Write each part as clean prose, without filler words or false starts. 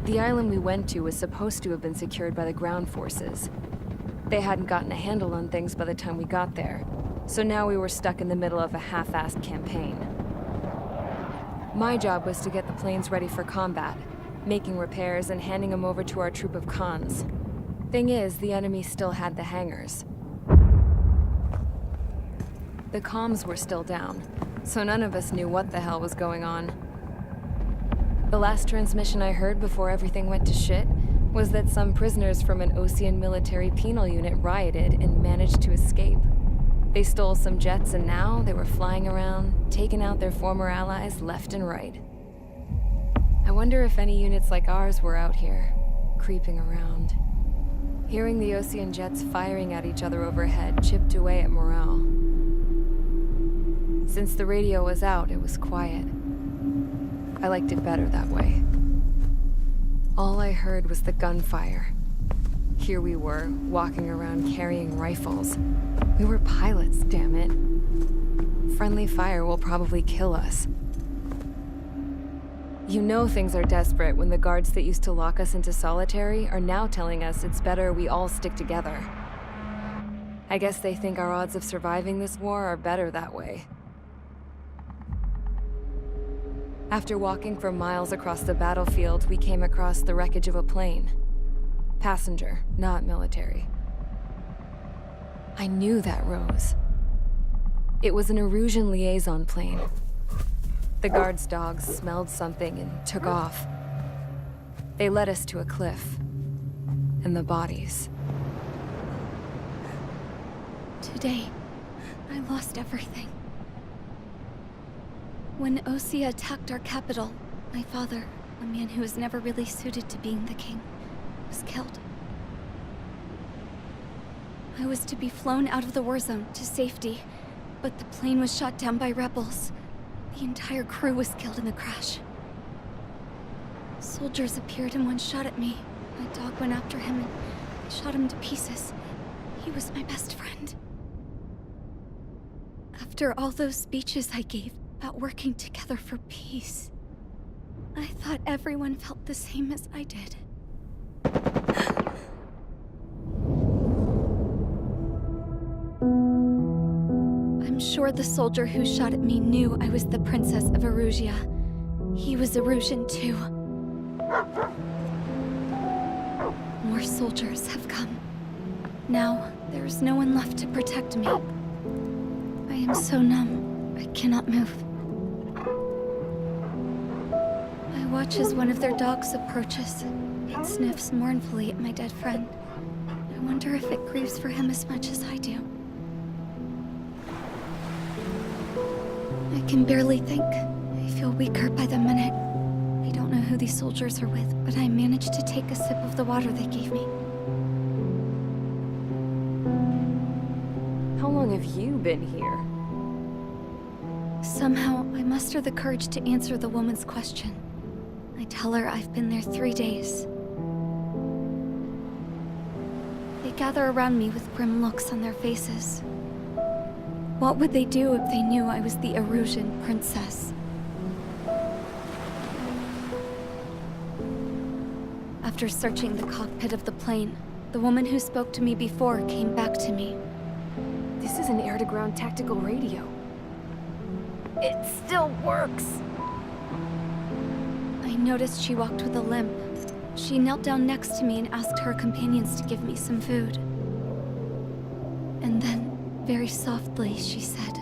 The island we went to was supposed to have been secured by the ground forces. They hadn't gotten a handle on things by the time we got there, so now we were stuck in the middle of a half-assed campaign. My job was to get the planes ready for combat, making repairs and handing them over to our troop of cons. Thing is, the enemy still had the hangars. The comms were still down, so none of us knew what the hell was going on. The last transmission I heard before everything went to shit was that some prisoners from an Osean military penal unit rioted and managed to escape. They stole some jets and now they were flying around, taking out their former allies left and right. I wonder if any units like ours were out here, creeping around. Hearing the Osean jets firing at each other overhead chipped away at morale. Since the radio was out, it was quiet. I liked it better that way. All I heard was the gunfire. Here we were, walking around carrying rifles. We were pilots, damn it. Friendly fire will probably kill us. You know things are desperate when the guards that used to lock us into solitary are now telling us it's better we all stick together. I guess they think our odds of surviving this war are better that way. After walking for miles across the battlefield, we came across the wreckage of a plane. Passenger, not military. I knew that rose. It was an Erusea liaison plane. The guard's dogs smelled something and took off. They led us to a cliff. And the bodies. Today, I lost everything. When Osea attacked our capital, my father, a man who was never really suited to being the king, was killed. I was to be flown out of the war zone to safety, but the plane was shot down by rebels. The entire crew was killed in the crash. Soldiers appeared and one shot at me. My dog went after him and shot him to pieces. He was my best friend. After all those speeches I gave about working together for peace, I thought everyone felt the same as I did. I'm sure the soldier who shot at me knew I was the princess of Erusea. He was Erusian too. More soldiers have come. Now, there's no one left to protect me. I am so numb, I cannot move. I watch as one of their dogs approaches. It sniffs mournfully at my dead friend. I wonder if it grieves for him as much as I do. I can barely think. I feel weaker by the minute. I don't know who these soldiers are with, but I managed to take a sip of the water they gave me. How long have you been here? Somehow, I muster the courage to answer the woman's question. I tell her I've been there 3 days. They gather around me with grim looks on their faces. What would they do if they knew I was the Erusian princess? After searching the cockpit of the plane, the woman who spoke to me before came back to me. This is an air-to-ground tactical radio. It still works! I noticed she walked with a limp. She knelt down next to me and asked her companions to give me some food. And then, very softly, she said,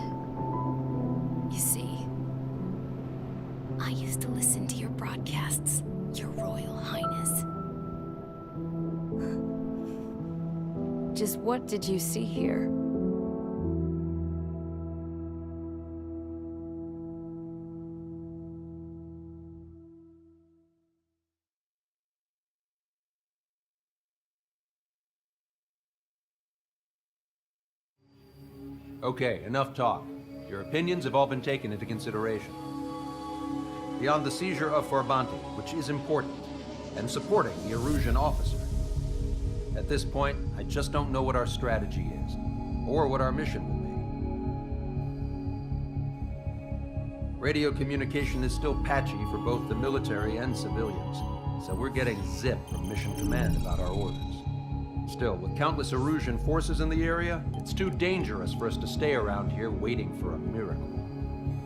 You see, I used to listen to your broadcasts, Your Royal Highness. Just what did you see here? Okay, enough talk. Your opinions have all been taken into consideration. Beyond the seizure of Forbanti, which is important, and supporting the Erusian officer, at this point, I just don't know what our strategy is, or what our mission will be. Radio communication is still patchy for both the military and civilians, so we're getting zip from Mission Command about our orders. Still, with countless Erusea forces in the area, it's too dangerous for us to stay around here waiting for a miracle.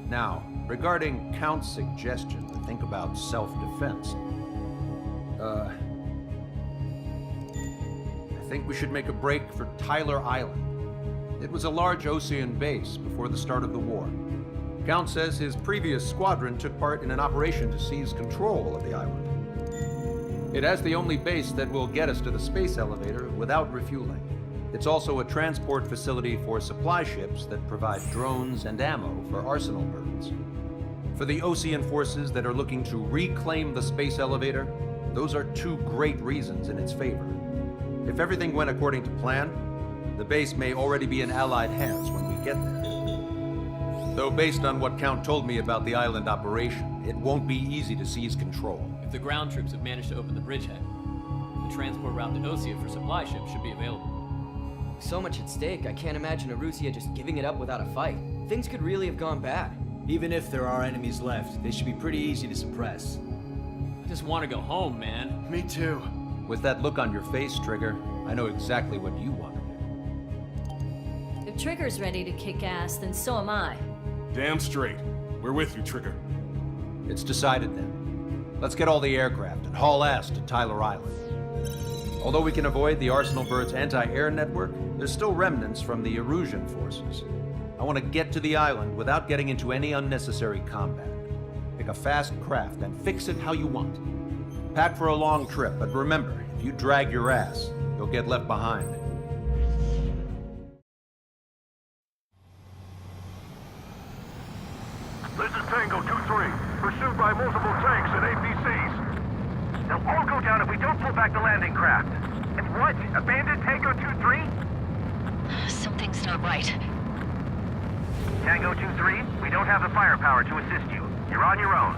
Now, regarding Count's suggestion to think about self-defense, I think we should make a break for Tyler Island. It was a large Osean base before the start of the war. Count says his previous squadron took part in an operation to seize control of the island. It has the only base that will get us to the space elevator without refueling. It's also a transport facility for supply ships that provide drones and ammo for arsenal birds. For the Osean forces that are looking to reclaim the space elevator, those are two great reasons in its favor. If everything went according to plan, the base may already be in Allied hands when we get there. Though based on what Count told me about the island operation, it won't be easy to seize control. If the ground troops have managed to open the bridgehead, the transport route to Osea for supply ships should be available. So much at stake, I can't imagine Erusea just giving it up without a fight. Things could really have gone bad. Even if there are enemies left, they should be pretty easy to suppress. I just want to go home, man. Me too. With that look on your face, Trigger, I know exactly what you want to do. If Trigger's ready to kick ass, then so am I. Damn straight. We're with you, Trigger. It's decided then. Let's get all the aircraft and haul ass to Tyler Island. Although we can avoid the Arsenal Bird's anti-air network, there's still remnants from the Erusea forces. I want to get to the island without getting into any unnecessary combat. Pick a fast craft and fix it how you want. Pack for a long trip, but remember, if you drag your ass, you'll get left behind. This is Tango 2-3, pursued by multiple tanks and APCs. They'll all go down if we don't pull back the landing craft. And what? Abandon Tango 2-3? Something's not right. Tango 2-3, we don't have the firepower to assist you. You're on your own.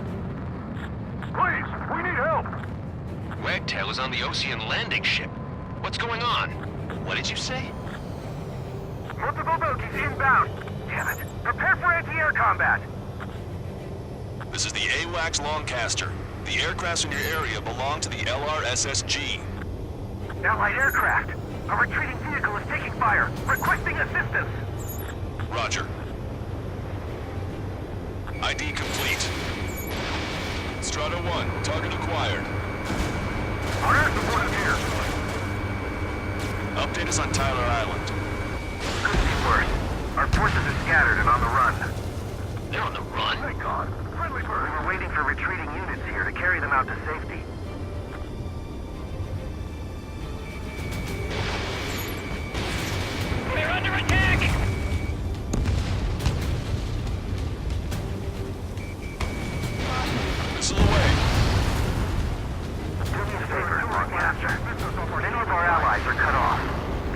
Please, we need help! Wagtail is on the Osean landing ship. What's going on? What did you say? Multiple bogies inbound. Damn it. Prepare for anti-air combat. This is the AWACS Longcaster. The aircrafts in your area belong to the LRSSG. Allied aircraft. A retreating vehicle is taking fire. Requesting assistance. Roger. ID complete. Strata 1, target acquired. Our air support is here. Update us on Tyler Island. Couldn't be worse. Our forces are scattered and on the run. They're on the run? Thank God. Friendly bird. We were waiting for retreating units here to carry them out to safety. We're under attack! Missile away. Do me a favor, Longcaster. Many of our allies are cut off.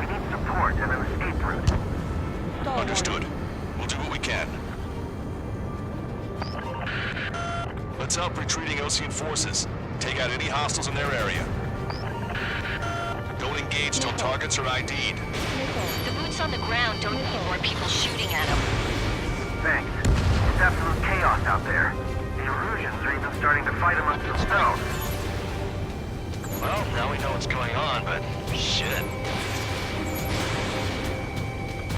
We need support and an escape route. Understood. We'll do what we can. Let's help retreating Osean forces. Take out any hostiles in their area. Don't engage till targets are ID'd. The boots on the ground don't need more people shooting at them. Thanks. It's absolute chaos out there. The Erusians are even starting to fight amongst themselves. Well, now we know what's going on, but shit.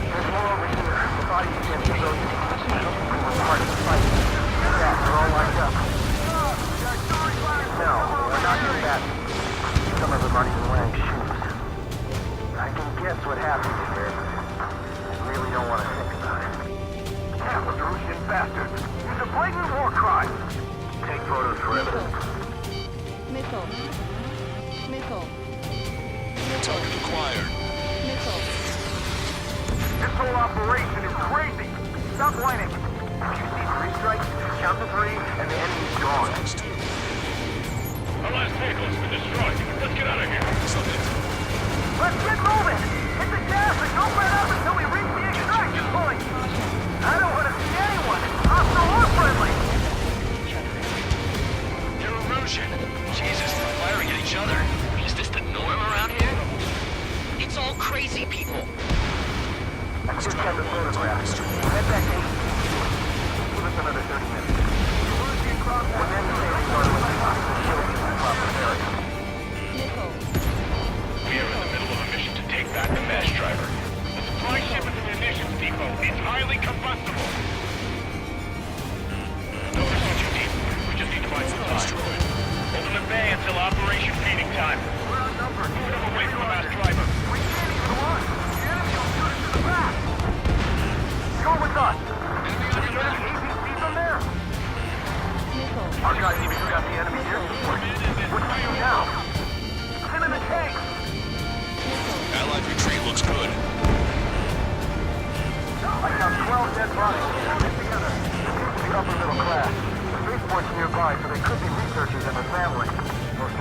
There's more over here. The bodies against the Erusians. We were part of the fight. Yeah, they're all lined up. No, we're not doing that. Some of them aren't even wearing shoes. I can guess what happened here. I really don't want to think about it. That was Erusian bastard. It's a blatant war crime. Take photos for evidence. Missile. Missile. Target acquired. Missile. This whole operation is crazy. Stop whining. You see 3 strikes, count to 3, and the enemy's gone. Our last vehicle's been destroyed. Let's get out of here. Let's get moving! Hit the gas and don't let up until we reach the extraction point! I don't want to see anyone, hostile or friendly! They're Erusea. Jesus, they're firing at each other. Is this the norm around here? It's all crazy people. I just got the photographs. Head back to 18. Give us another 30 minutes. When then say they start with the hostile shields in the proper area.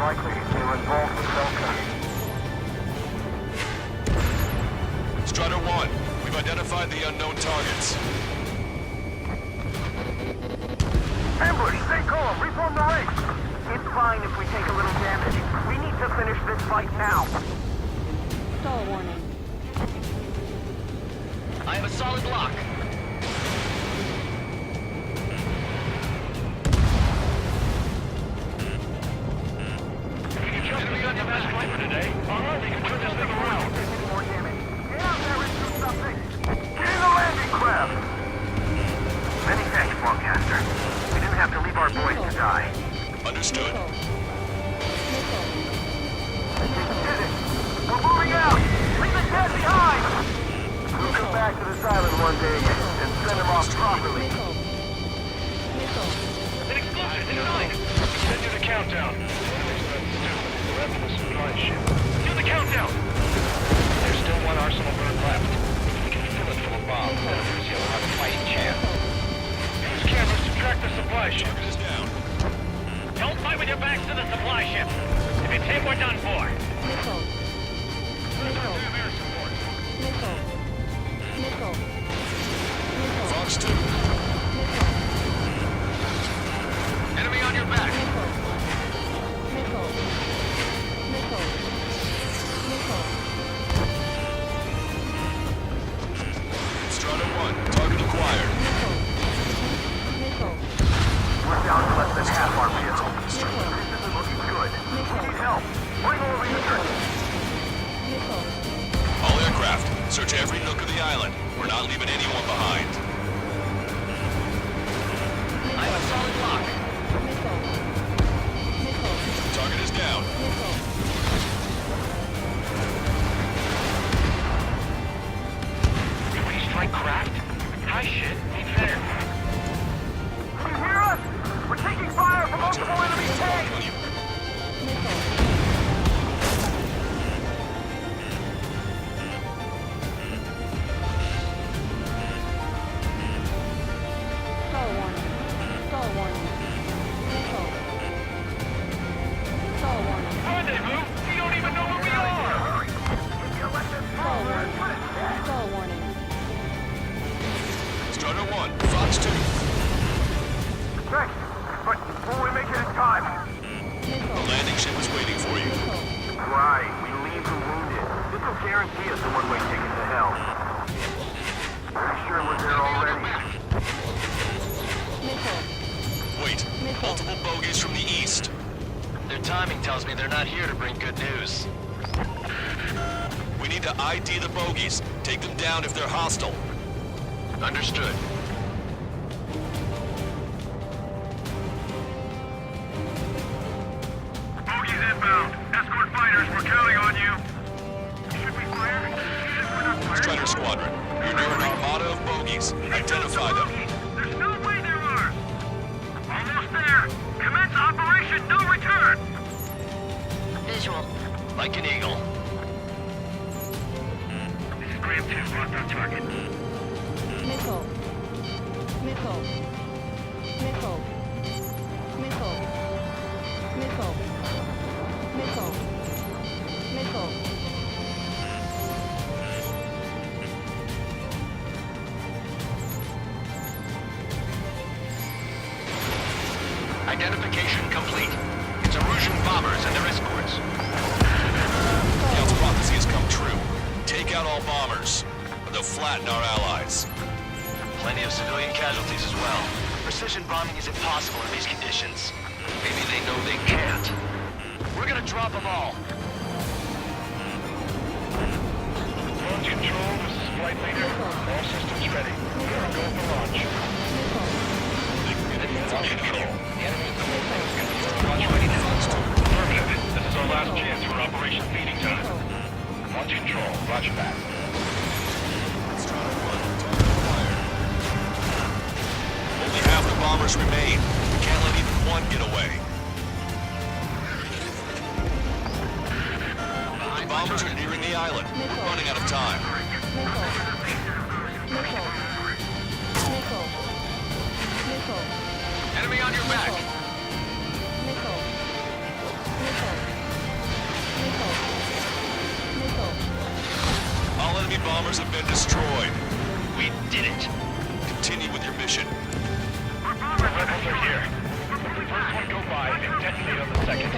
likely they were involved with Delta. Strider 1, we've identified the unknown targets. Ambush, stay calm, reform the ranks. It's fine if we take a little damage. We need to finish this fight now. Stall warning. I have a solid lock. We got the best fight for today. Alright, we can turn this thing around. More damage. Get out there and do something. Get in the landing craft. Many thanks, Lancaster. We didn't have to leave our boys to die. Understood. We did it. We're moving out. Leave the dead behind. We'll come back to this island one day and send them off properly. An explosion inside! Send you the countdown. We're after the supply ship. Do the countdown! There's still one arsenal burn left. We can fill it full of bombs, and Erusea will have a fighting chance. Use cameras to track the supply ship. Target is down. Don't fight with your backs to the supply ship. If it's hit, we're done for. Fox 2. Enemy on your back. Strider 1, target acquired. We're down to less than half our vehicle. This isn't looking good. We need help. Bring over your turret. All aircraft, search every nook of the island. We're not leaving anyone behind. I have a solid lock. Target is down. Did we strike craft? High shit. Ain't fair. Can you hear us? We're taking fire from multiple enemy tanks. Rendezvous? We don't even know where we are! Strider 1, Fox 2. Thanks, but will we make it in time? The landing ship is waiting for you. Right, we leave the wounded. This will guarantee us a one-way ticket to hell. Pretty sure we're there already. Wait, multiple bogies from the east. Their timing tells me they're not here to bring good news. We need to ID the bogies. Take them down if they're hostile. Understood. Bogies inbound. Escort fighters, we're counting on you. Should we fire? Strider Squadron, you're near an armada of bogies. Identify them. There's no way they're ours. Almost there. Commence Operation No Return. Visual. Like an eagle. This is Graham 2, locked on target. Identification complete. It's Erusian bombers and their escorts. Count's prophecy has come true. Take out all bombers, or they'll flatten our allies. Plenty of civilian casualties as well. Precision bombing is impossible in these conditions. Maybe they know they can't. We're gonna drop them all. Launch control, this is Flight Leader. All systems ready. We're go for launch. Launch control. Launch readiness. Affirmative. This is our last chance for Operation Feeding Time. Launch control. Roger that. Only half the bombers remain. We can't let even one get away. The bombers are nearing the island. We're running out of time. Enemy on your back. bombers have been destroyed. We did it. Continue with your mission. The rebels are here. First one go by and detonate on the second.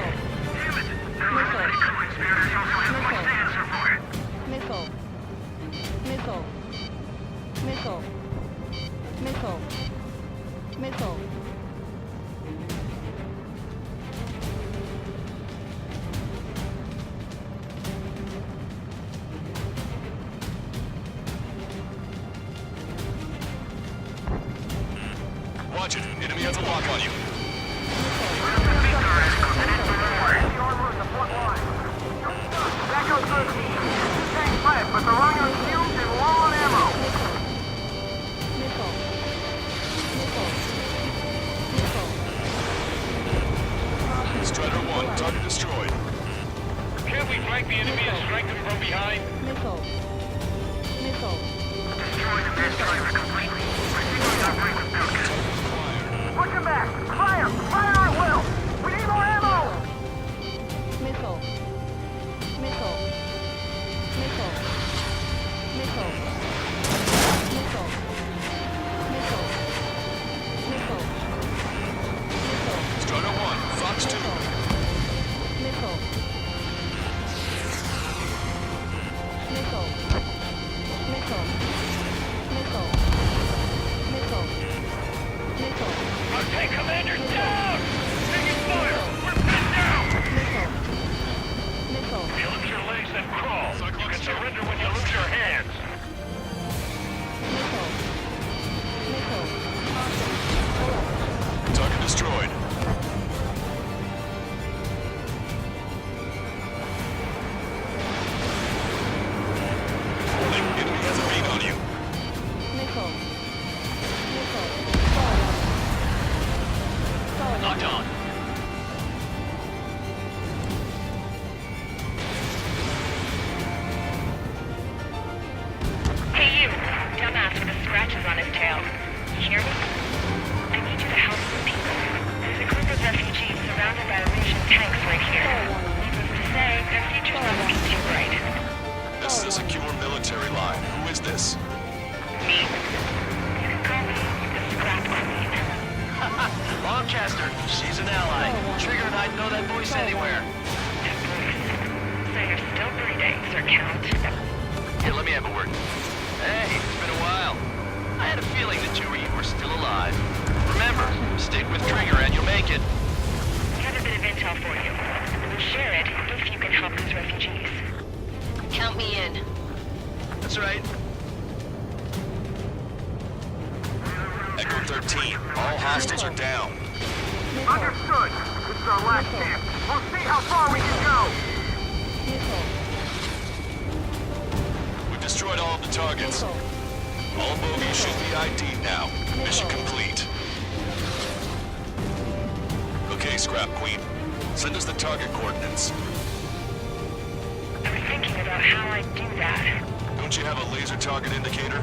Missile. Watch it. Enemy has a lock on you. That goes good. Tanks left, but they're running on fumes and low on ammo. Strider 1, target destroyed. Can't we flank the enemy and strike them from behind? Missile. Destroy the best driver completely. Push him back! Fire! Fire at will! We need more ammo! Missile. Strider 1, Fox 2. Our tank commander's down! Taking fire! We're pinned down! Lift your legs and crawl. You can surrender when you lose your hands. Target destroyed. Warning, enemy has a beat on you. Locked on. Hey you, dumbass with the scratches on his tail. You hear me? I need you to help some people. There's a group of refugees surrounded by Erusea tanks right here. Needless to say, their future's not looking too bright. This is a secure military line. Who is this? Me. You can call me the Scrap Queen. Lancaster. She's an ally. Trigger and I'd know that voice anywhere. That voice. So you're still breathing, Sir Count. Here, let me have a word. Hey, it's been a while. I had a feeling the two of you were still alive. Remember, stick with Trigger and you'll make it. I have a bit of intel for you. We'll share it if you can help these refugees. Count me in. That's right. Echo 13, all hostiles are down. Understood. This is our last chance. We'll see how far we can go. We've destroyed all of the targets. All bogies should be ID'd now. Mission complete. Okay, Scrap Queen. Send us the target coordinates. I was thinking about how I'd do that. Don't you have a laser target indicator?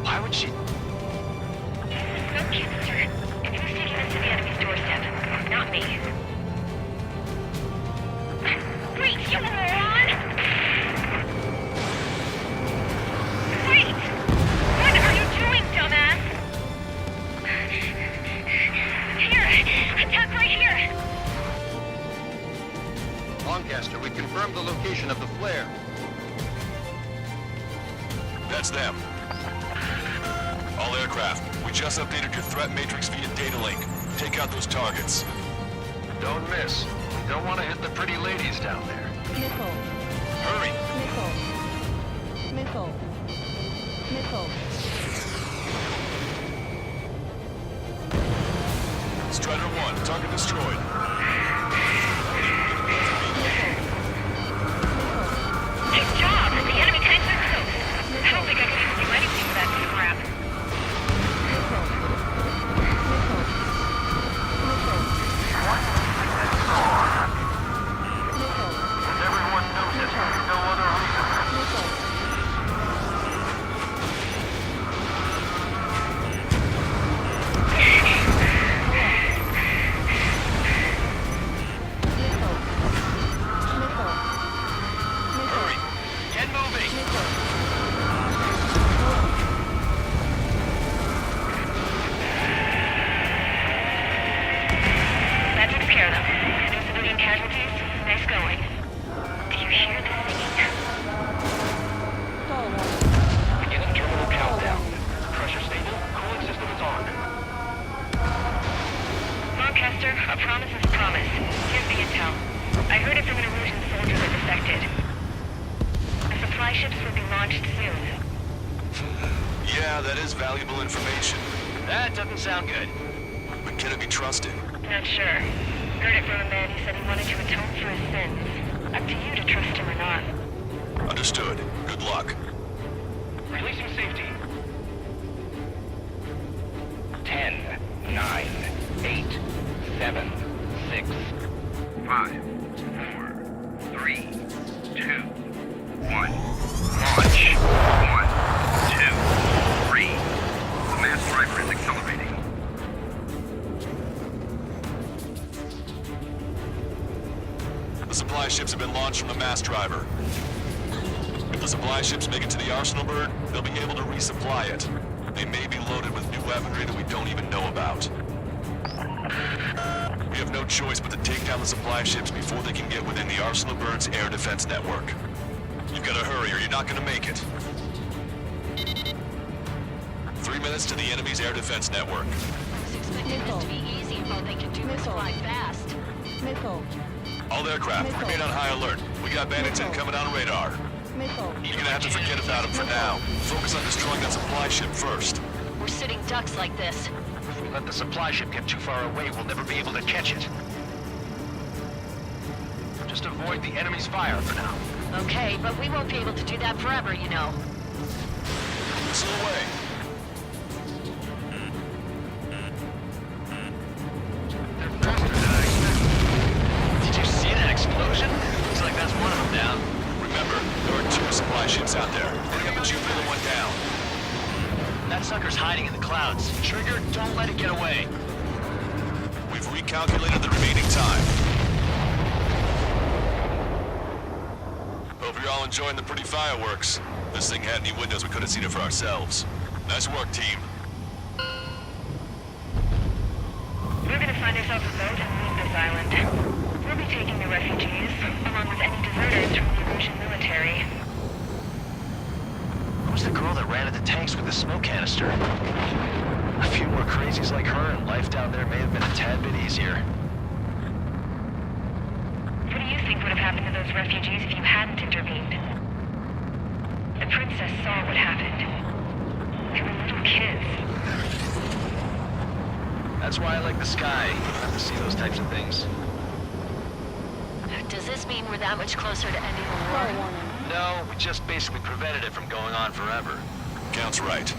Why would she... So cute, sir. Who's taking us to the enemy's doorstep? Not me. Wait, you moron! Wait! What are you doing, dumbass? Here! Attack right here! Lancaster, we confirmed the location of the flare. That's them. All aircraft, we just updated your threat matrix via data link. Take out those targets. Don't miss. We don't want to hit the pretty ladies down there. Hurry! Missile. Strider 1, target destroyed. Good job! The enemy tanks are close. I don't think I can even do anything with that scrap. Everyone knows this. There's no other reason. launched soon. Yeah, that is valuable information. That doesn't sound good. But can it be trusted? Not sure. Heard it from a man who said he wanted to atone for his sins. Up to you to trust him or not. Understood. Good luck. Releasing safety. 10, 9, 8, 7, 6, 5, 4, 3, 2, 1. Launch. 1, 2, 3. The mass driver is accelerating. The supply ships have been launched from the mass driver. If the supply ships make it to the arsenal bird, they'll be able to resupply it. They may be loaded with new weaponry that we don't even know about. We have no choice but to take down the supply ships before they can get within the arsenal bird's air defense network. You've got to hurry or you're not going to make it. 3 minutes to the enemy's air defense network. Missile. To be easy, but they can do this Missile. fly fast. Missile. All aircraft, Missile. remain on high alert. We got bandits Missile. incoming on radar. Missile. You're gonna have to forget about them for now. Focus on destroying that supply ship first. We're sitting ducks like this. If we let the supply ship get too far away, we'll never be able to catch it. Just avoid the enemy's fire for now. Okay, but we won't be able to do that forever, you know. Missile away. They're faster than I expected. Did you see that explosion? Looks like that's one of them down. Remember, there are 2 supply ships out there. They haven't you the other one down. That sucker's hiding in the clouds. Trigger, don't let it get away. We've recalculated the remaining time. Hope you're all enjoying the pretty fireworks. This thing had any windows, we could have seen it for ourselves. Nice work, team. We're gonna find ourselves a boat and leave this island. We'll be taking the refugees, along with any deserters from the Erusian military. Who's the girl that ran at the tanks with the smoke canister? A few more crazies like her, and life down there may have been a tad bit easier. What do you think would have happened to those refugees if you hadn't intervened? The princess saw what happened. They were little kids. That's why I like the sky. You don't have to see those types of things. Does this mean we're that much closer to ending the war? Fire warning. No, we just basically prevented it from going on forever. Count's right.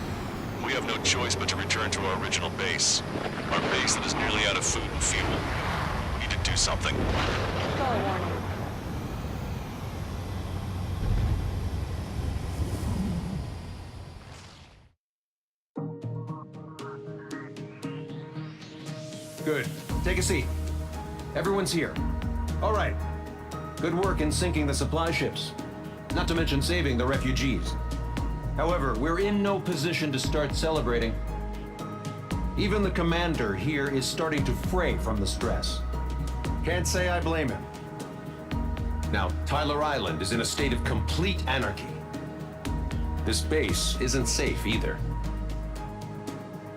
We have no choice but to return to our original base. Our base that is nearly out of food and fuel. We need to do something. Fire warning. Good. Take a seat. Everyone's here. All right. Good work in sinking the supply ships. Not to mention saving the refugees. However, we're in no position to start celebrating. Even the commander here is starting to fray from the stress. Can't say I blame him. Now, Tyler Island is in a state of complete anarchy. This base isn't safe either.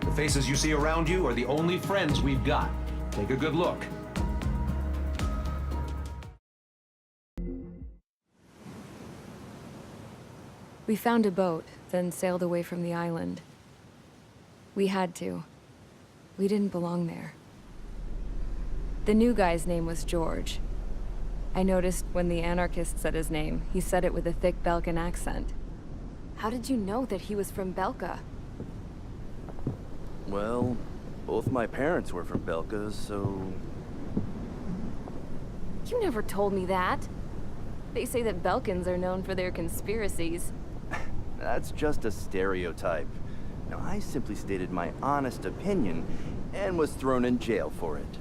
The faces you see around you are the only friends we've got. Take a good look. We found a boat, then sailed away from the island. We had to. We didn't belong there. The new guy's name was George. I noticed when the anarchist said his name, he said it with a thick Belkan accent. How did you know that he was from Belka? Well, both my parents were from Belka, so... You never told me that. They say that Belkans are known for their conspiracies. That's just a stereotype. Now, I simply stated my honest opinion and was thrown in jail for it.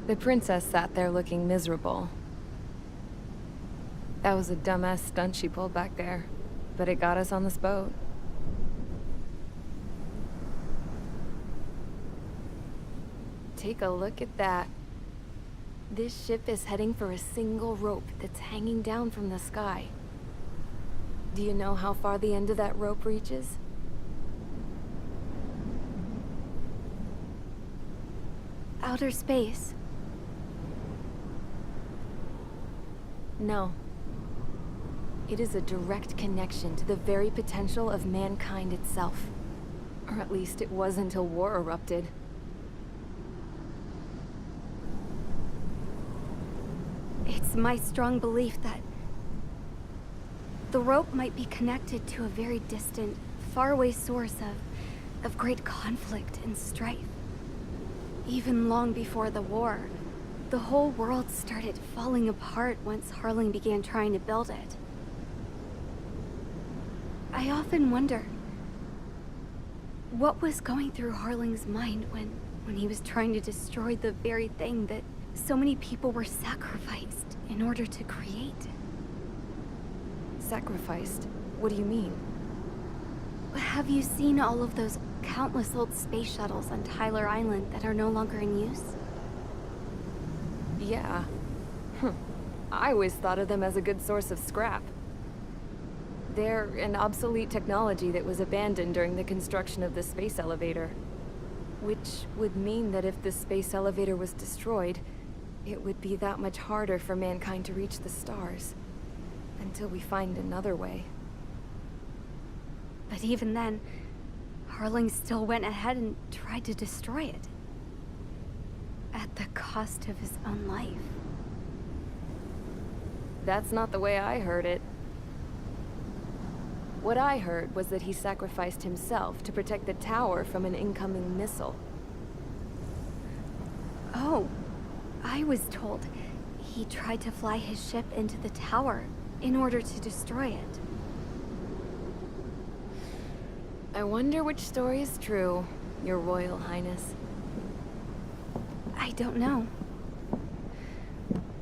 The princess sat there looking miserable. That was a dumbass stunt she pulled back there, but it got us on this boat. Take a look at that. This ship is heading for a single rope that's hanging down from the sky. Do you know how far the end of that rope reaches? Outer space. No. It is a direct connection to the very potential of mankind itself. Or at least it was until war erupted. It's my strong belief that the rope might be connected to a very distant, faraway source of great conflict and strife. Even long before the war, the whole world started falling apart once Harling began trying to build it. I often wonder what was going through Harling's mind when he was trying to destroy the very thing that so many people were sacrificed in order to create. Sacrificed? What do you mean? Have you seen all of those countless old space shuttles on Tyler Island that are no longer in use? Yeah. I always thought of them as a good source of scrap. They're an obsolete technology that was abandoned during the construction of the space elevator. Which would mean that if the space elevator was destroyed, it would be that much harder for mankind to reach the stars. Until we find another way. But even then, Harling still went ahead and tried to destroy it. At the cost of his own life. That's not the way I heard it. What I heard was that he sacrificed himself to protect the tower from an incoming missile. Oh, I was told he tried to fly his ship into the tower in order to destroy it. I wonder which story is true, Your Royal Highness. I don't know.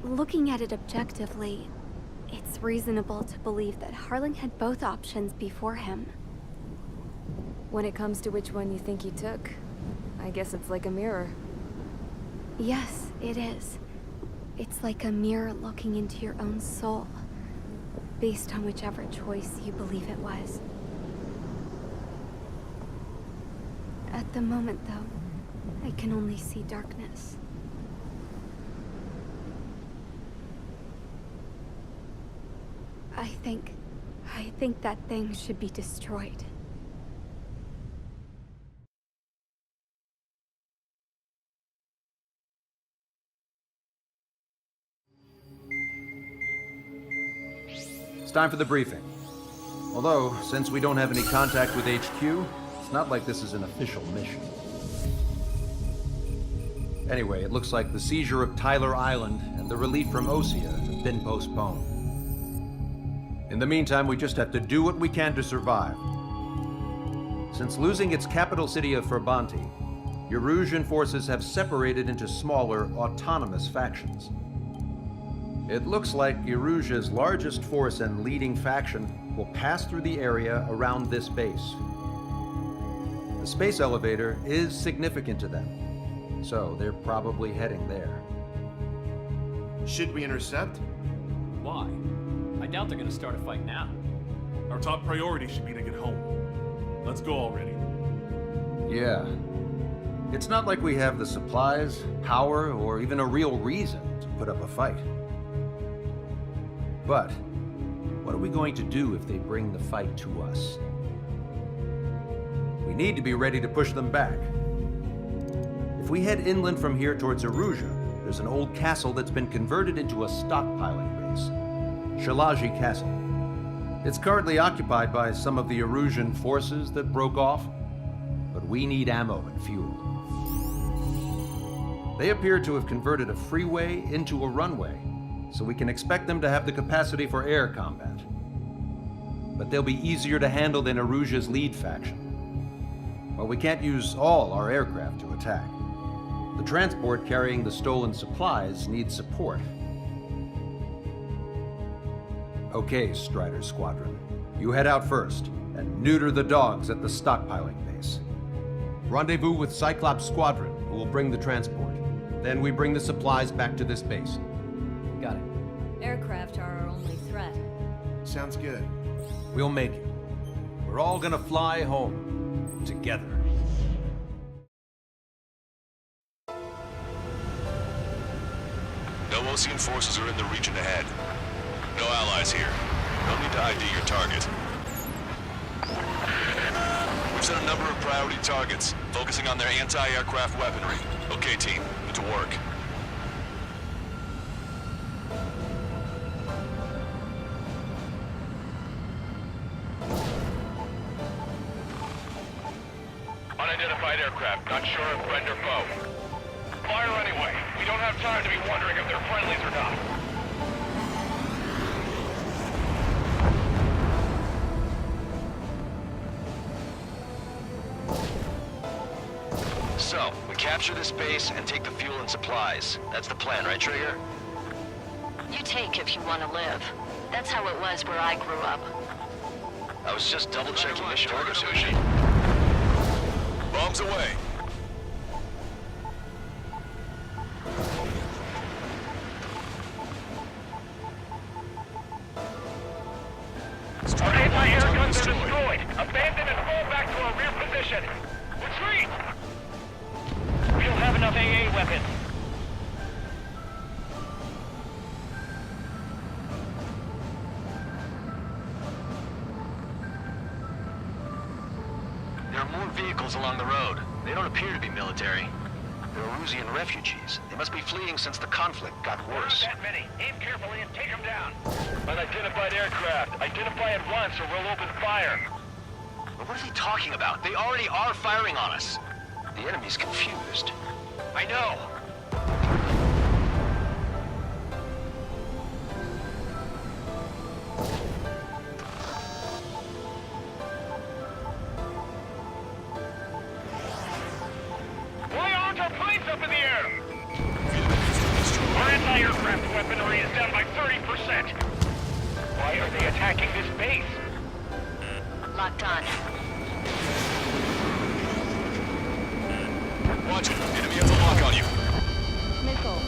Looking at it objectively, it's reasonable to believe that Harling had both options before him. When it comes to which one you think he took, I guess it's like a mirror. Yes, it is. It's like a mirror looking into your own soul, based on whichever choice you believe it was. At the moment, though, I can only see darkness. I think that thing should be destroyed. It's time for the briefing. Although, since we don't have any contact with HQ, it's not like this is an official mission. Anyway, it looks like the seizure of Tyler Island and the relief from Osea have been postponed. In the meantime, we just have to do what we can to survive. Since losing its capital city of Ferbanti, Erusian forces have separated into smaller, autonomous factions. It looks like Erusia's largest force and leading faction will pass through the area around this base. The space elevator is significant to them, so they're probably heading there. Should we intercept? Why? I doubt they're gonna start a fight now. Our top priority should be to get home. Let's go already. Yeah. It's not like we have the supplies, power, or even a real reason to put up a fight. But what are we going to do if they bring the fight to us? We need to be ready to push them back. If we head inland from here towards Erusea, there's an old castle that's been converted into a stockpiling base. Shalaji Castle. It's currently occupied by some of the Erusian forces that broke off, but we need ammo and fuel. They appear to have converted a freeway into a runway, so we can expect them to have the capacity for air combat. But they'll be easier to handle than Erusia's lead faction. Well, we can't use all our aircraft to attack. The transport carrying the stolen supplies needs support. Okay, Strider Squadron. You head out first, and neuter the dogs at the stockpiling base. Rendezvous with Cyclops Squadron, who will bring the transport. Then we bring the supplies back to this base. Got it. Aircraft are our only threat. Sounds good. We'll make it. We're all gonna fly home. Together. No Osean forces are in the region ahead. No allies here. No need to ID your target. We've set a number of priority targets, focusing on their anti-aircraft weaponry. Okay, team, get to work. Unidentified aircraft, not sure if friend or foe. Fire anyway. We don't have time to be wondering if they're friendlies or not. So, we capture this base and take the fuel and supplies. That's the plan, right, Trigger? You take if you want to live. That's how it was where I grew up. I was just double-checking mission orders, Sushi. Bombs away. Our anti-air guns are destroyed. Abandon and fall back to our rear position. Retreat! We don't have enough AA weapons. There are more vehicles along the road. They don't appear to be military. They're Erusean refugees. They must be fleeing since the conflict got worse. Not that many. Aim carefully and take them down. Unidentified aircraft. Identify at once or we'll open fire. But what is he talking about? They already are firing on us. The enemy's confused. I know. Why aren't our planes up in the air? Our anti-aircraft weaponry is down by 30%. Why are they attacking this base? Locked on. Watch it. Enemy has a lock on you. Missile.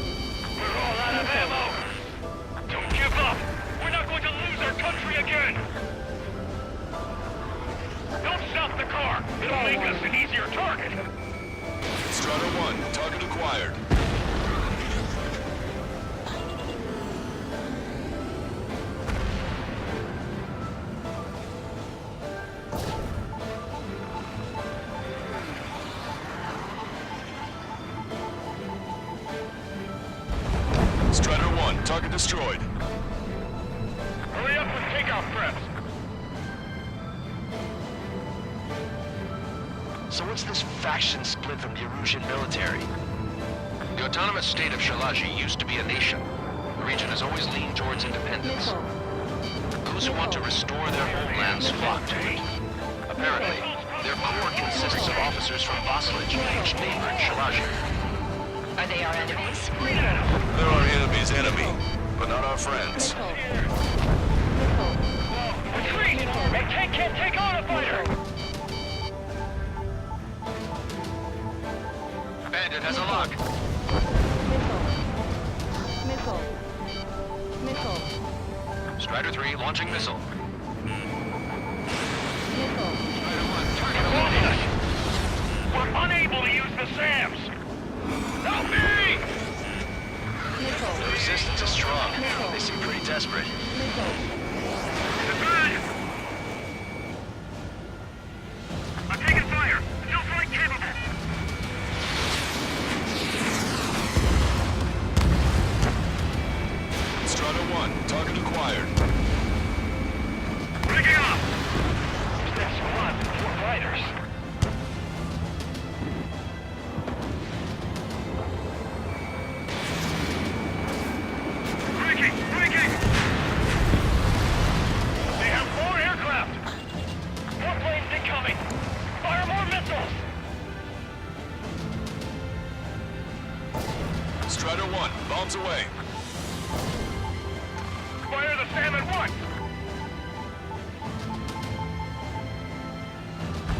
We're all out of ammo. Don't give up. We're not going to lose our country again. Don't stop the car. It'll make us an easier target. Strider 1, target acquired. Strider 1, target destroyed. Hurry up with takeoff preps. So what's this faction split from the Erusean military? The autonomous state of Shalaji used to be a nation. The region has always leaned towards independence. Those who want to restore their homelands flock to it. Apparently, their core consists of officers from Vaslage, each neighboring Shalaji. Are they our enemies? They're our enemy's enemy, but not our friends. Retreat! That tank can't take on a fighter! Bandit has a lock. Missile. Missile. Strider 3 launching missile. Missile. We're unable to use the SAMs! Help me! The resistance is strong. They seem pretty desperate. I'm taking fire! Still flight capable! Strider 1, target acquired. Rigging up! That's one, 4 fighters. Breaking! They have 4 aircraft! More planes incoming! Fire more missiles! Strider 1, bombs away. Fire the SAM at once!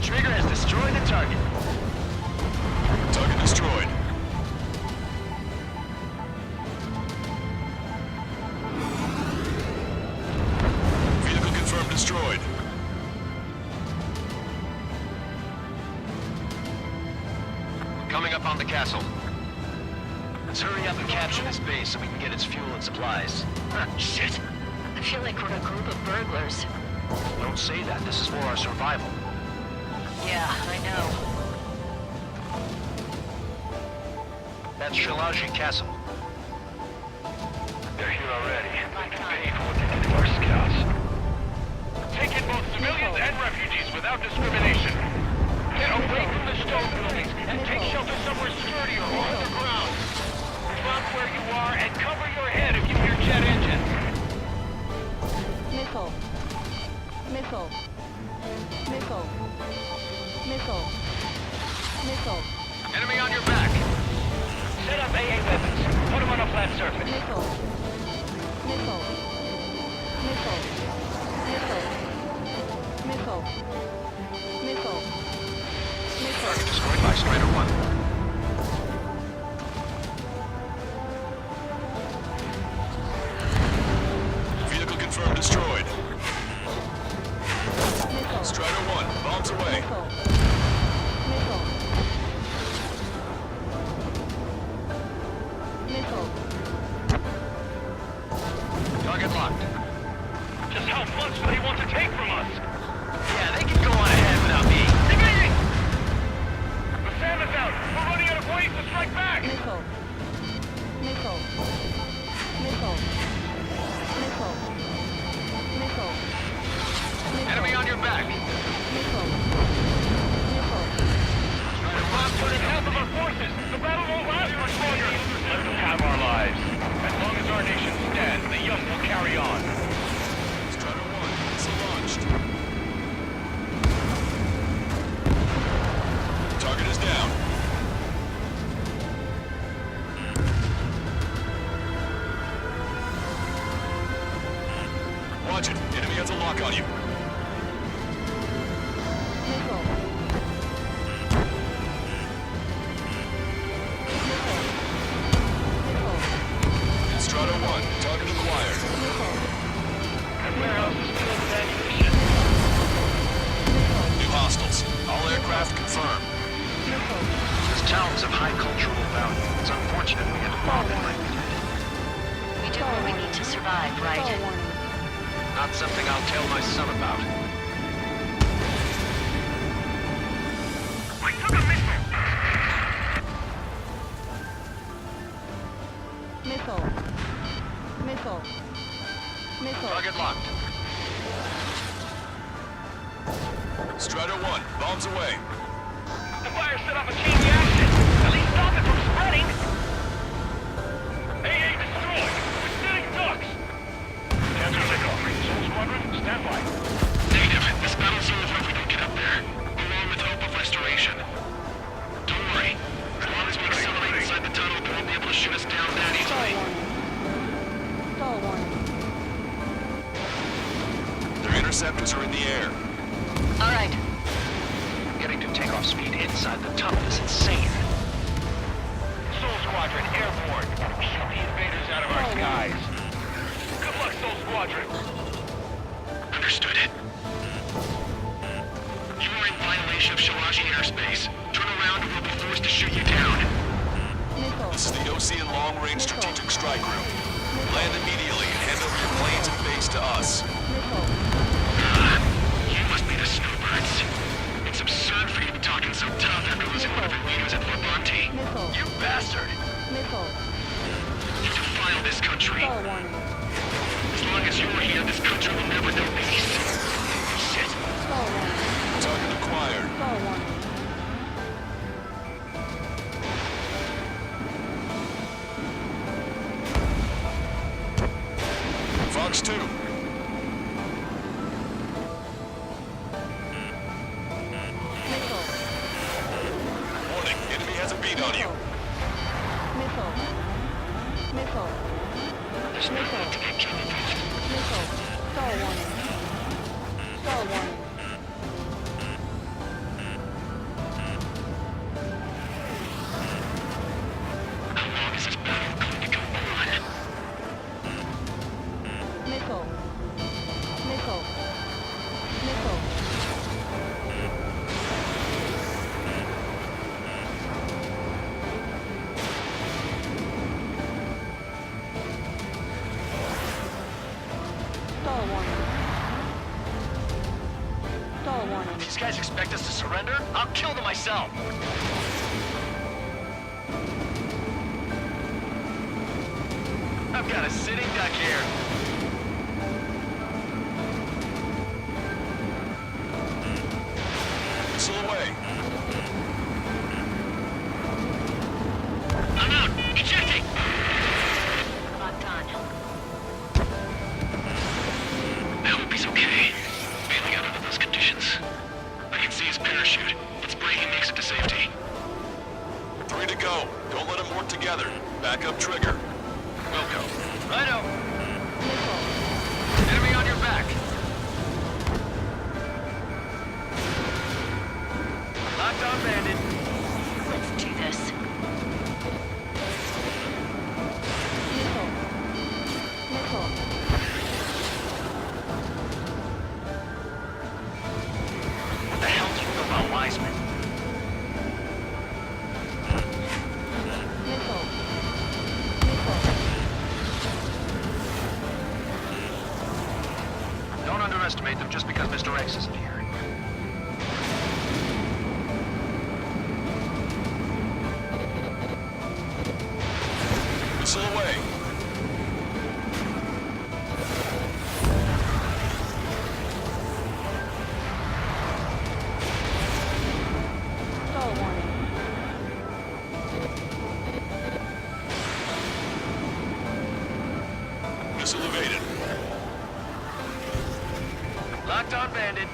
Trigger has destroyed the target. Target destroyed. Vehicle confirmed destroyed. Coming up on the castle. Let's hurry up and capture this base so we can get its fuel and supplies. Shit! feel like we're a group of burglars. Don't say that. This is for our survival. Yeah, I know. That's Shalaji Castle. They're here already. Pay for what they did to our scouts. Take in both civilians and refugees without discrimination. Get away from the stone buildings and take shelter somewhere sturdier or underground. Drop where you are and cover your head if you hear jet engines. Missile. Missile. Missile. Missile. Missile. Enemy on your back. Set up AA weapons. Put them on a flat surface. Missile. Missile. Missile. Missile. Missile. Missile. Missile. Target destroyed by Strider 1. Vehicle confirmed destroyed. Strider 1, bombs away. Target locked. Just how much do they want to take from us? Yeah, they can go on ahead without me. Evading! The SAM is out! We're running out of ways to strike back! Missile. Missile. Missile. Missile. Missile. Enemy on your back! Missile. Missile. We're putting half of our forces! The battle won't last much longer! Let them have our lives. As long as our nation stands, the young will carry on. Strider 1, missile launched. Target is down. Watch it. Enemy has a lock on you. Strider 1, target acquired. The warehouse is filled with ammunition. New hostiles. All aircraft confirmed. This town's of high cultural value. It's unfortunate we had to bomb it like we did. We do what we need to survive, right? Not something I'll tell my son about. I took a missile! Missile. Missile. Missile. Target locked. Strider 1, bombs away. The fire set off a chain reaction! At least stop it from spreading! AA destroyed! We're sitting ducks! Captain Takeoff. Soul Squadron, stand by. Negative. This battle's over if we don't get up there. Along with hope of restoration. Don't worry. As long as we accelerate inside the tunnel, they won't be able to shoot us down that easily. Stall warning. Their interceptors are in the air. All right. Getting to takeoff speed inside the tunnel is insane. Soul Squadron, airborne. Keep the invaders out of our skies. Good luck, Soul Squadron. Understood. You are in violation of Shalaji airspace. Turn around or we'll be forced to shoot you down. This is the Osea Long-Range Strategic Strike Group. Land immediately and hand over your planes and base to us. You must be the snowbirds. It's absurd for you to be talking so tough after losing one of your leaders at Forbanti. You bastard! Missile. You defile this country. Stall warning. As long as you're here, this country will never know peace. Shit. Stall warning. Target acquired. Stall warning. Fox 2. Warning, enemy has a beat on you. Missile. Missile. There's no need to get killed. Missile. Stall warning. Stall warning. How long is this battle going to go on? Missile. Missile. Missile. These guys expect us to surrender? I'll kill them myself. I've got a sitting duck here. Missile away. I'm out! Ejecting! Locked on. I hope he's okay. Bailing out under those conditions. I can see his parachute. Let's pray he makes it to safety. 3 to go. Don't let them work together. Back up trigger. Wilco. Righto. Enemy on your back. Locked on bandit. Let's do this. What the hell do you know about Wiseman? Don't underestimate them just because Mr. X isn't here. Missile away. Stall warning. Missile evaded. Locked on bandit.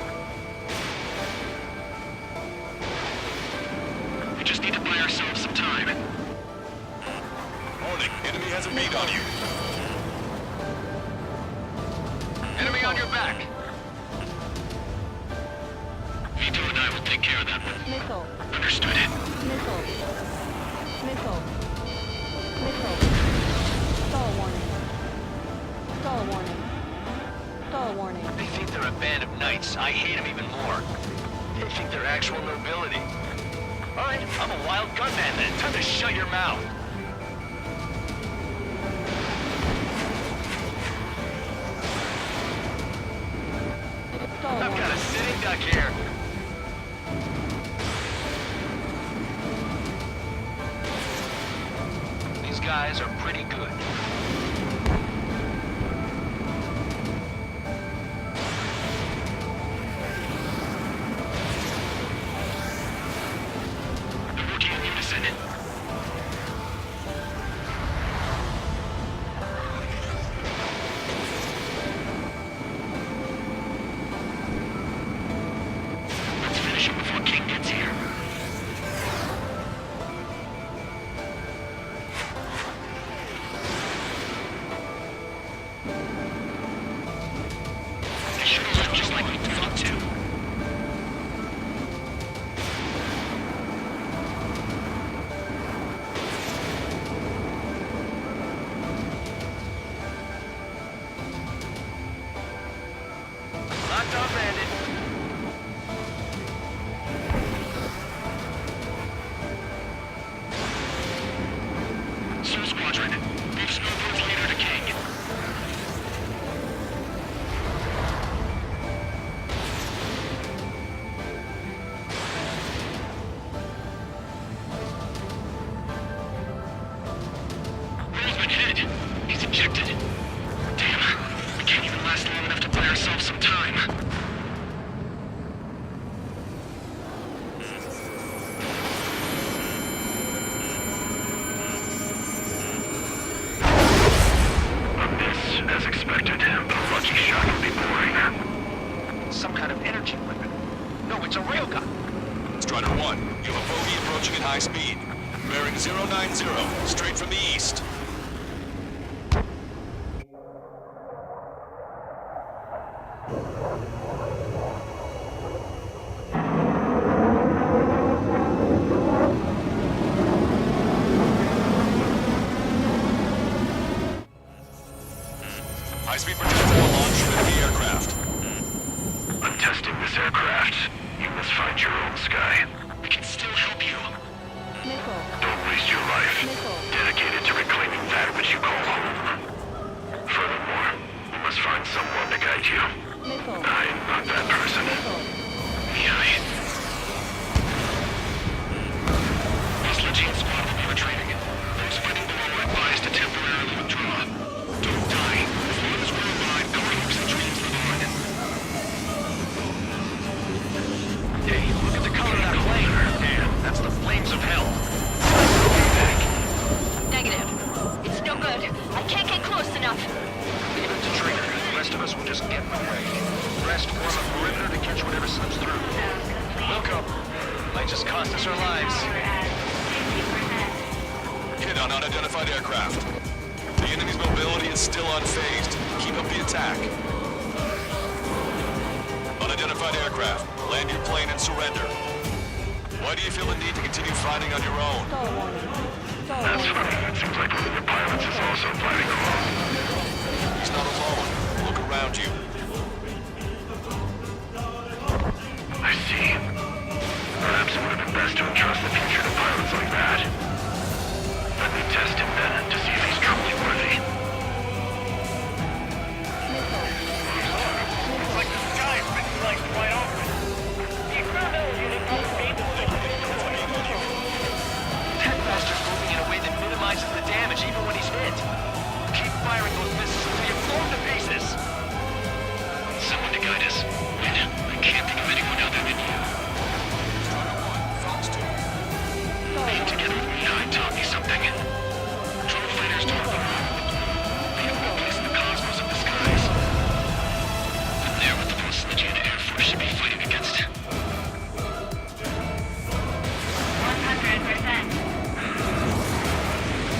We just need to buy ourselves some time. Warning, enemy has a beat on you. Enemy on your back. Vito and I will take care of that one. Missile. Understood it. Missile. Missile. Missile. Stall warning. Stall warning. Stall warning. They think they're a band of knights. I hate them even more. They think they're actual nobility. All right, I'm a wild gunman then. Time to shut your mouth. Stall I've warning. got a sitting duck here. These guys are pretty good. They're working in unison. Let's finish him before King gets here. They should have looked just like we thought to. Locked on bandit. Soul Squadron, we've spoken with leader to King. Roll's been hit. He's ejected. Damn, we can't even last long enough to buy ourselves some time. This, as expected, but a lucky shot would be boring. Some kind of energy weapon. No, it's a railgun. Strider 1, you have a bogey approaching at high speed. Bearing 090, straight from the east. High-speed projectile launch from the aircraft. I'm testing this aircraft. You must find your own sky. We can still help you. Missile. Don't waste your life. Missile. Dedicated to reclaiming on unidentified aircraft. The enemy's mobility is still unfazed. Keep up the attack. Unidentified aircraft, land your plane and surrender. Why do you feel the need to continue fighting on your own? That's funny. It seems like one of the pilots is also fighting alone. He's not alone. Look around you. I see. Perhaps it would have been best to entrust the future to pilots like that. Let me test him then to see if he's truly worthy. Looks like the sky's been sliced wide open. The experimental unit must be able to Headmaster's moving in a way that minimizes the damage even when he's hit. Keep firing those missiles until you blow them to pieces. Someone to guide us. Wait, I can't think of anyone other than you. Being together with me taught me something. Drone fighters talk the road. They have no place in the cosmos of the skies. I'm there with the most legit Air Force should be fighting against. 100%.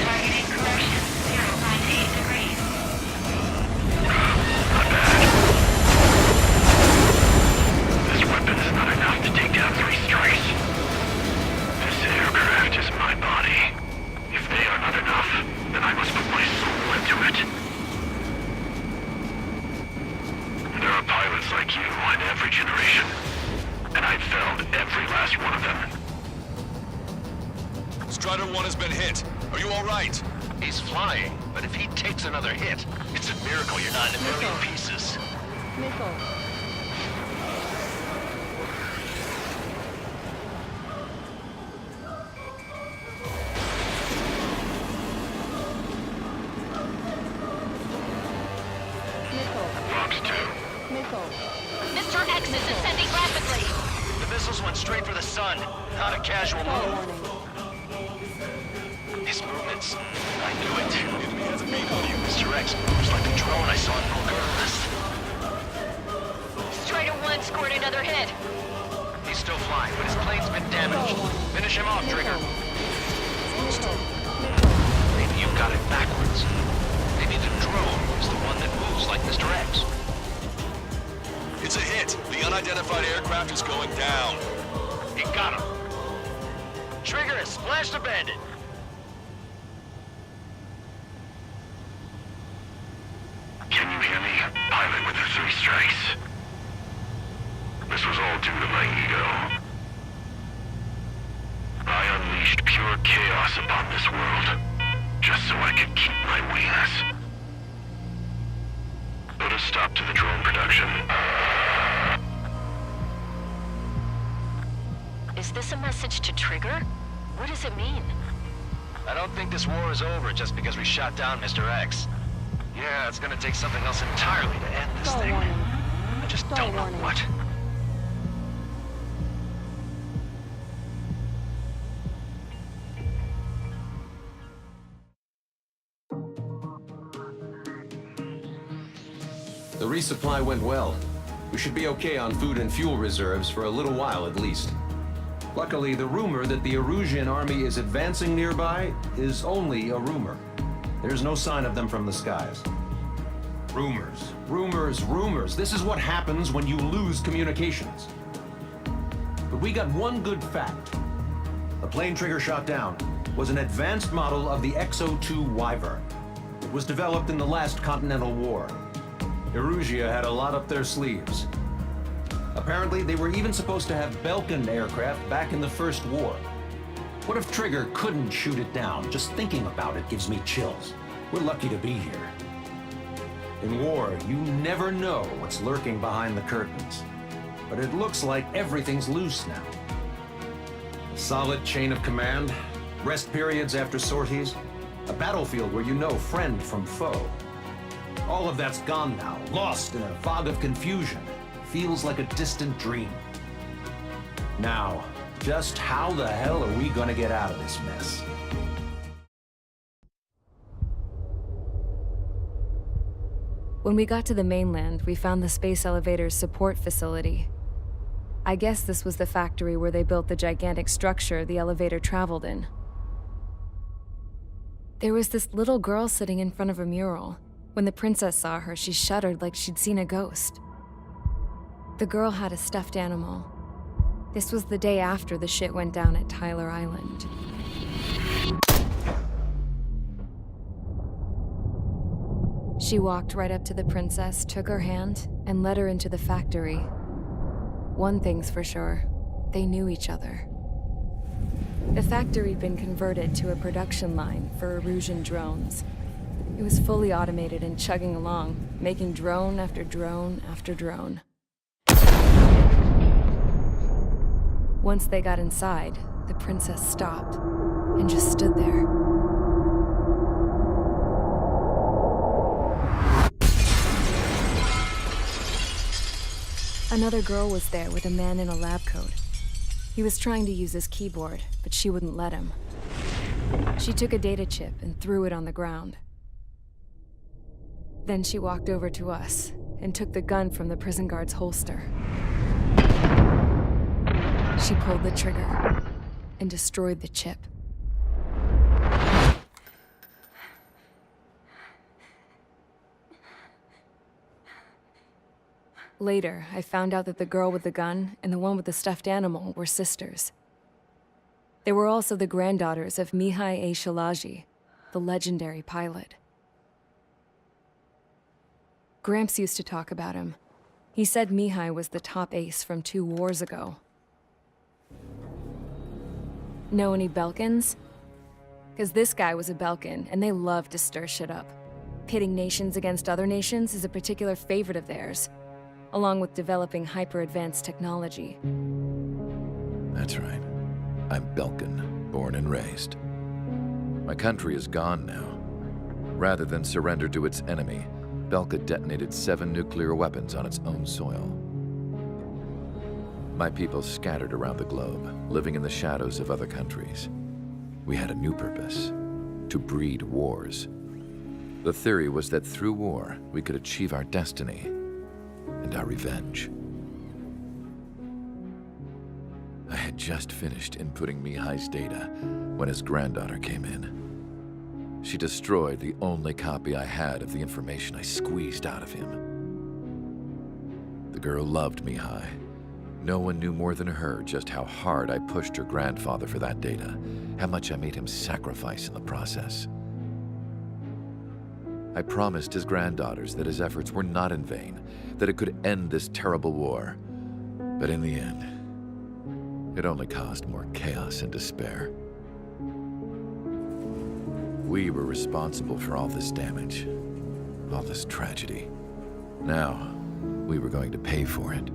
Targeting correction, 0.8 degrees. Not bad. This weapon is not enough to take down 3 strikes. This aircraft is my body. If they are not enough, then I must put my soul into it. There are pilots like you in every generation, and I've felled every last one of them. Strider 1 has been hit. Are you all right? He's flying, but if he takes another hit, it's a miracle you're not in a million pieces. Missile. Mr. X is ascending rapidly. The missiles went straight for the sun. Not a casual move. His movements. I knew it. Enemy has a beat on you. Mr. X moves like the drone I saw in Bulgaris. Strider 1 scored another hit. He's still flying, but his plane's been damaged. Finish him off, Trigger. Maybe you've got it backwards. Maybe the drone is the one that moves like Mr. X. It's a hit. The unidentified aircraft is going down. He got him. Trigger has splashed a bandit. Can you hear me, pilot with the 3 strikes? This was all due to my ego. I unleashed pure chaos upon this world, just so I could keep my wings. Put a stop to the drone production. Is this a message to Trigger? What does it mean? I don't think this war is over just because we shot down Mr. X. Yeah, it's gonna take something else entirely to end this thing. I just don't know what. The resupply went well. We should be okay on food and fuel reserves for a little while at least. Luckily, the rumor that the Erusean army is advancing nearby is only a rumor. There's no sign of them from the skies. Rumors, rumors, rumors. This is what happens when you lose communications. But we got one good fact. The plane Trigger shot down was an advanced model of the X-02 Wyvern. It was developed in the last Continental War. Erusea had a lot up their sleeves. Apparently, they were even supposed to have Belkin aircraft back in the First War. What if Trigger couldn't shoot it down? Just thinking about it gives me chills. We're lucky to be here. In war, you never know what's lurking behind the curtains. But it looks like everything's loose now. A solid chain of command, rest periods after sorties, a battlefield where you know friend from foe. All of that's gone now, lost in a fog of confusion. Feels like a distant dream. Now, just how the hell are we gonna get out of this mess? When we got to the mainland, we found the space elevator's support facility. I guess this was the factory where they built the gigantic structure the elevator traveled in. There was this little girl sitting in front of a mural. When the princess saw her, she shuddered like she'd seen a ghost. The girl had a stuffed animal. This was the day after the shit went down at Tyler Island. She walked right up to the princess, took her hand, and led her into the factory. One thing's for sure, they knew each other. The factory'd been converted to a production line for Erusian drones. It was fully automated and chugging along, making drone after drone after drone. Once they got inside, the princess stopped and just stood there. Another girl was there with a man in a lab coat. He was trying to use his keyboard, but she wouldn't let him. She took a data chip and threw it on the ground. Then she walked over to us and took the gun from the prison guard's holster. She pulled the trigger and destroyed the chip. Later, I found out that the girl with the gun and the one with the stuffed animal were sisters. They were also the granddaughters of Mihai A. Shalaji, the legendary pilot. Gramps used to talk about him. He said Mihai was the top ace from 2 wars ago. Know any Belkans? Because this guy was a Belkan, and they love to stir shit up. Pitting nations against other nations is a particular favorite of theirs, along with developing hyper-advanced technology. That's right. I'm Belkan, born and raised. My country is gone now. Rather than surrender to its enemy, Belka detonated 7 nuclear weapons on its own soil. My people scattered around the globe, living in the shadows of other countries. We had a new purpose: to breed wars. The theory was that through war, we could achieve our destiny and our revenge. I had just finished inputting Mihai's data when his granddaughter came in. She destroyed the only copy I had of the information I squeezed out of him. The girl loved Mihai. No one knew more than her just how hard I pushed her grandfather for that data, how much I made him sacrifice in the process. I promised his granddaughters that his efforts were not in vain, that it could end this terrible war. But in the end, it only caused more chaos and despair. We were responsible for all this damage, all this tragedy. Now, we were going to pay for it.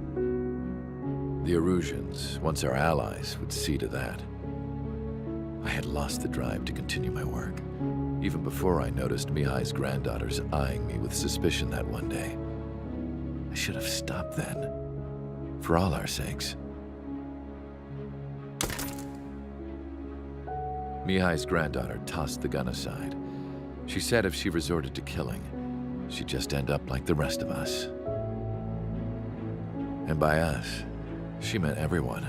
The Erusians, once our allies, would see to that. I had lost the drive to continue my work, even before I noticed Mihai's granddaughters eyeing me with suspicion that one day. I should have stopped then, for all our sakes. Mihai's granddaughter tossed the gun aside. She said if she resorted to killing, she'd just end up like the rest of us. And by us, she meant everyone,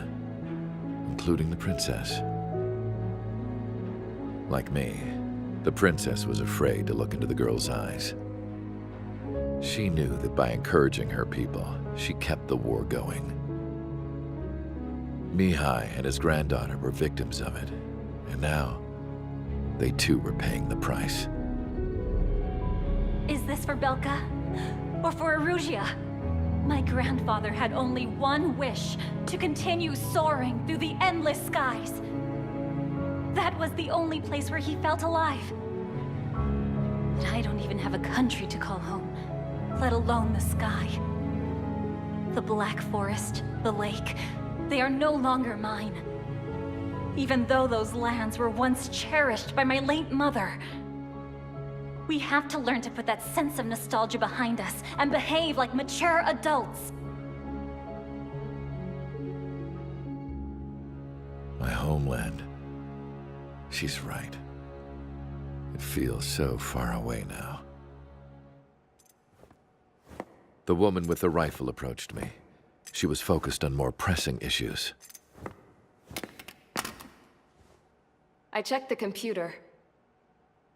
including the princess. Like me, the princess was afraid to look into the girl's eyes. She knew that by encouraging her people, she kept the war going. Mihai and his granddaughter were victims of it, and now, they too were paying the price. Is this for Belka? Or for Erusea? My grandfather had only one wish: to continue soaring through the endless skies. That was the only place where he felt alive. But I don't even have a country to call home, let alone the sky. The Black Forest, the lake, they are no longer mine. Even though those lands were once cherished by my late mother. We have to learn to put that sense of nostalgia behind us and behave like mature adults. My homeland. She's right. It feels so far away now. The woman with the rifle approached me. She was focused on more pressing issues. I checked the computer.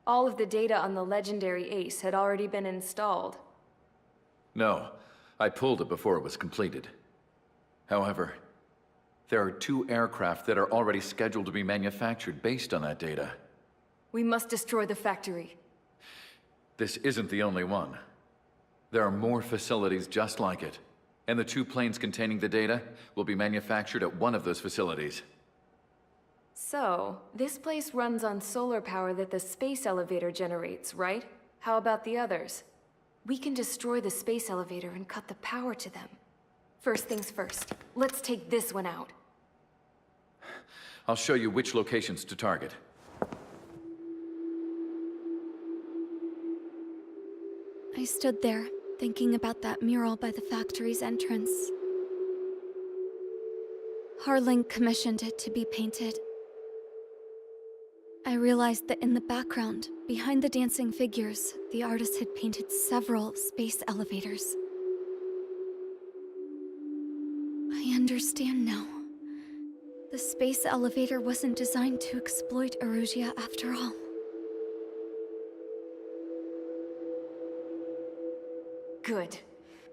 All of the data on the legendary Ace had already been installed. No, I pulled it before it was completed. However, there are 2 aircraft that are already scheduled to be manufactured based on that data. We must destroy the factory. This isn't the only one. There are more facilities just like it, and the 2 planes containing the data will be manufactured at one of those facilities. So, this place runs on solar power that the space elevator generates, right? How about the others? We can destroy the space elevator and cut the power to them. First things first, let's take this one out. I'll show you which locations to target. I stood there, thinking about that mural by the factory's entrance. Harling commissioned it to be painted. I realized that in the background, behind the dancing figures, the artist had painted several space elevators. I understand now. The space elevator wasn't designed to exploit Erusea after all. Good.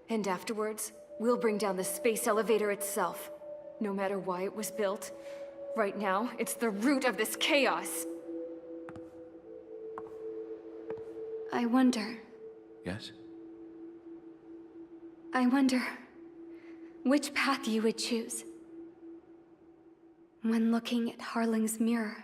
And afterwards, we'll bring down the space elevator itself. No matter why it was built, right now, it's the root of this chaos. I wonder... Yes? I wonder... which path you would choose. When looking at Harling's mirror,